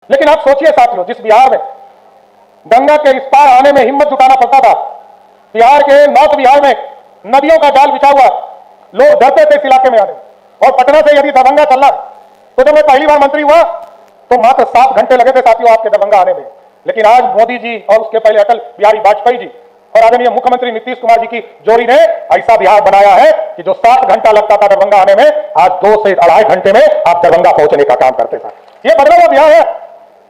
लेकिन आप सोचिए साथियों, जिस बिहार में गंगा के इस पार आने में हिम्मत जुटाना पड़ता था, बिहार के नॉर्थ बिहार में नदियों का जाल बिछा हुआ, लोग डरते थे इस इलाके में आने, और पटना से यदि दरभंगा चलना, तो जब मैं पहली बार मंत्री हुआ तो मात्र 7 घंटे लगे थे साथियों आपके दरभंगा आने में। लेकिन आज मोदी जी और उसके पहले अटल बिहारी वाजपेयी जी और आदरणीय मुख्यमंत्री नीतीश कुमार जी की जोड़ी ने ऐसा बिहार बनाया है कि जो 7 घंटा लगता था दरभंगा आने में, आज 2 से 2.5 घंटे में आप दरभंगा पहुंचने का काम करते थे। ये बदला हुआ बिहार है।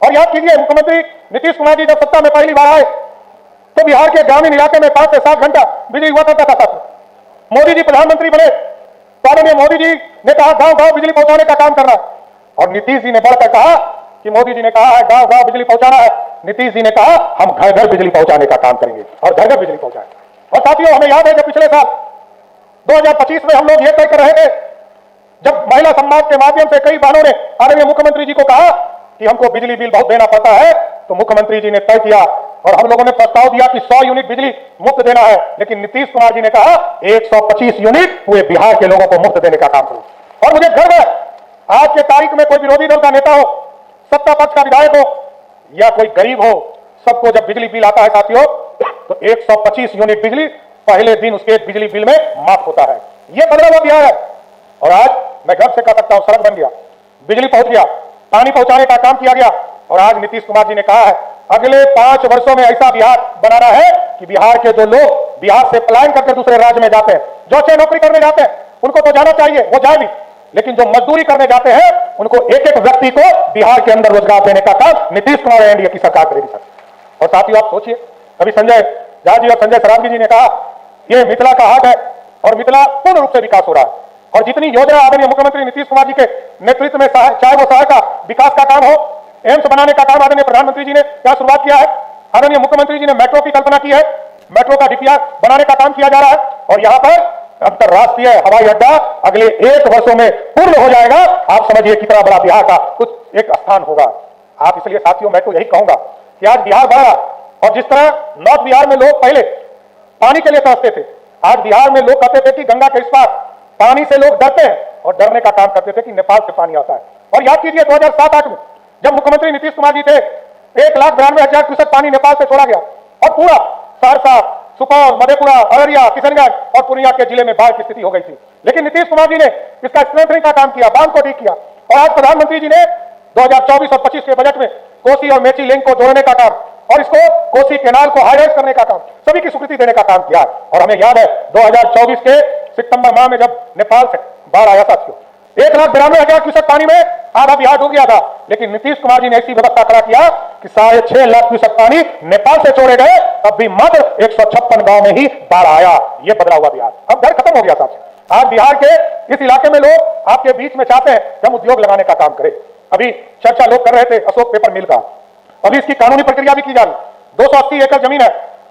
और याद कीजिए, मुख्यमंत्री नीतीश कुमार जी जब सत्ता में पहली बार आए तो बिहार के ग्रामीण इलाके में 5 से 7 घंटा बिजली हुआ करता था। मोदी जी प्रधानमंत्री बने तो आदरणीय मोदी जी ने कहा गांव गांव बिजली पहुंचाने का काम करना, और नीतीश जी ने बढ़कर कहा कि मोदी जी ने कहा है गांव गांव बिजली पहुंचाना है, नीतीश जी ने कहा हम घर घर बिजली पहुंचाने का काम करेंगे और घर घर बिजली पहुंचाएंगे। और साथियों, हमें याद है जब पिछले साल 2025 में हम लोग ये तय कर रहे थे, जब महिला सम्मान के माध्यम से कई बहनों ने आदरणीय मुख्यमंत्री जी को कहा कि हमको बिजली बिल बहुत देना पड़ता है, तो मुख्यमंत्री जी ने तय किया और हम लोगों ने प्रस्ताव दिया कि 100 यूनिट बिजली मुफ्त देना है, लेकिन नीतीश कुमार जी ने कहा 125 यूनिट पूरे बिहार के लोगों को मुफ्त देने का काम करो। और मुझे गर्व है, आज के तारीख में कोई विरोधी दल का नेता हो, सत्ता पक्ष का विधायक हो या कोई गरीब हो, सबको जब बिजली बिल आता है साथियों, तो 125 यूनिट बिजली पहले दिन उसके बिजली बिल में माफ होता है। यह बदला हुआ बिहार है। और आज मैं गर्व से कह सकता हूं, सड़क बन गया, बिजली पहुंच गया, पानी पहुंचाने का काम किया गया, और आज नीतीश कुमार जी ने कहा है अगले 5 वर्षों में ऐसा बिहार बनाना है कि बिहार के जो लोग बिहार से पलायन करके दूसरे राज्य में जाते हैं, जो अच्छे नौकरी करने जाते हैं उनको तो जाना चाहिए, वो जाए भी, लेकिन जो मजदूरी करने जाते हैं उनको एक एक व्यक्ति को बिहार के अंदर रोजगार देने का काम नीतीश कुमार एनडीए की सरकार करेगी सर। और साथियों आप सोचिए, अभी संजय झा जी और संजय सरावगी जी ने कहा यह मिथिला का हाट है और मिथिला पूर्ण रूप से विकास हो रहा है, और जितनी योजना आदरणीय मुख्यमंत्री नीतीश कुमार जी के नेतृत्व में चाहे वो शहर का विकास का काम हो, एम्स बनाने का काम आदरणीय प्रधानमंत्री जी ने क्या शुरुआत किया है, आदरणीय मुख्यमंत्री जी ने मेट्रो की कल्पना की है, मेट्रो का डीपीआर बनाने का काम किया जा रहा है, और यहां पर अंतरराष्ट्रीय हवाई अड्डा अगले 1 वर्षों में पूर्ण हो जाएगा। आप समझिए कितना बड़ा बिहार का कुछ एक स्थान होगा। आप इसलिए साथियों मैं तो यही कहूंगा कि आज बिहार बढ़ा, और जिस तरह नॉर्थ बिहार में लोग पहले पानी के लिए तरसते थे, आज बिहार में लोग कहते थे कि गंगा के इस पार पानी से लोग डरते हैं, और डरने का काम करते थे कि नेपाल से पानी आता है। और याद कीजिए 2007-8 में जब मुख्यमंत्री नीतीश कुमार जी थे, 1,92,000 क्यूसेक पानी नेपाल से छोड़ा गया, और पूरा सहरसा, सुपौल, मधेपुरा, अररिया, किशनगंज और पूर्णिया के जिले में बाढ़ की स्थिति हो गई थी। लेकिन नीतीश कुमार जी ने इसका स्ट्रेंथनिंग का काम किया, बांध को ठीक किया, और आज प्रधानमंत्री जी ने 2024 और 25 के बजट में कोसी और मेची लिंक को जोड़ने का काम और इसको कोसी केनाल को हाईराइज करने का काम, सभी की स्वीकृति देने का काम किया। और हमें याद है 2024 के सितंबर माह में जब नेपाल से बाढ़ आया साथियों, 1,92,000 क्यूसेक पानी में आधा बिहार डूब गया था, लेकिन नीतीश कुमार जी ने ऐसी व्यवस्था खड़ा किया कि 6.5 लाख क्यूसेक पानी नेपाल से छोड़े गए, तब भी मात्र 156 गांव में ही बाढ़ आया। यह बदला हुआ बिहार, अब डर खत्म हो गया साथियों। आज बिहार के इस इलाके में लोग आपके बीच में चाहते हैं कि हम उद्योग लगाने का काम करें। अभी चर्चा लोग कर रहे थे अशोक पेपर मिल का, अभी इसकी कानूनी प्रक्रिया भी की जा रही। 280 एकड़ जमीन है,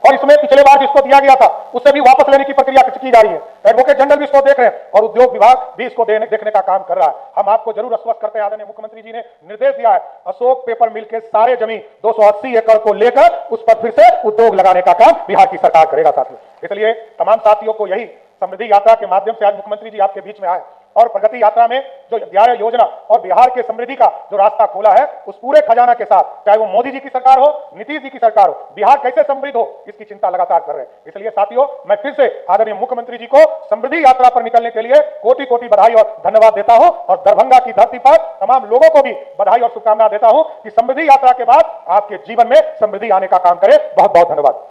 और इसमें पिछले बार जिसको दिया गया था उससे भी वापस लेने की प्रक्रिया की जा रही है। एडवोकेट जनरल भी इसको देख रहे हैं, और उद्योग विभाग भी इसको देखने का काम कर रहा है। हम आपको जरूर आश्वस्त करते हैं, आदरणीय मुख्यमंत्री जी ने निर्देश दिया है, अशोक पेपर मिल के सारे जमीन 280 एकड़ को लेकर उस पर फिर से उद्योग लगाने का काम बिहार की सरकार करेगा साथियों। इसलिए तमाम साथियों को यही समृद्धि यात्रा के माध्यम से आज मुख्यमंत्री जी आपके बीच में आए, और प्रगति यात्रा में जो 11 योजना और बिहार के समृद्धि का जो रास्ता खोला है, उस पूरे खजाना के साथ, चाहे वो मोदी जी की सरकार हो, नीतीश जी की सरकार हो, बिहार कैसे समृद्ध हो इसकी चिंता लगातार कर रहे हैं। इसलिए साथियों मैं फिर से आदरणीय मुख्यमंत्री जी को समृद्धि यात्रा पर निकलने के लिए कोटि कोटि बधाई और धन्यवाद देता हूं, और दरभंगा की धरती पर तमाम लोगों को भी बधाई और शुभकामना देता हूं कि समृद्धि यात्रा के बाद आपके जीवन में समृद्धि आने का काम करे। बहुत बहुत धन्यवाद।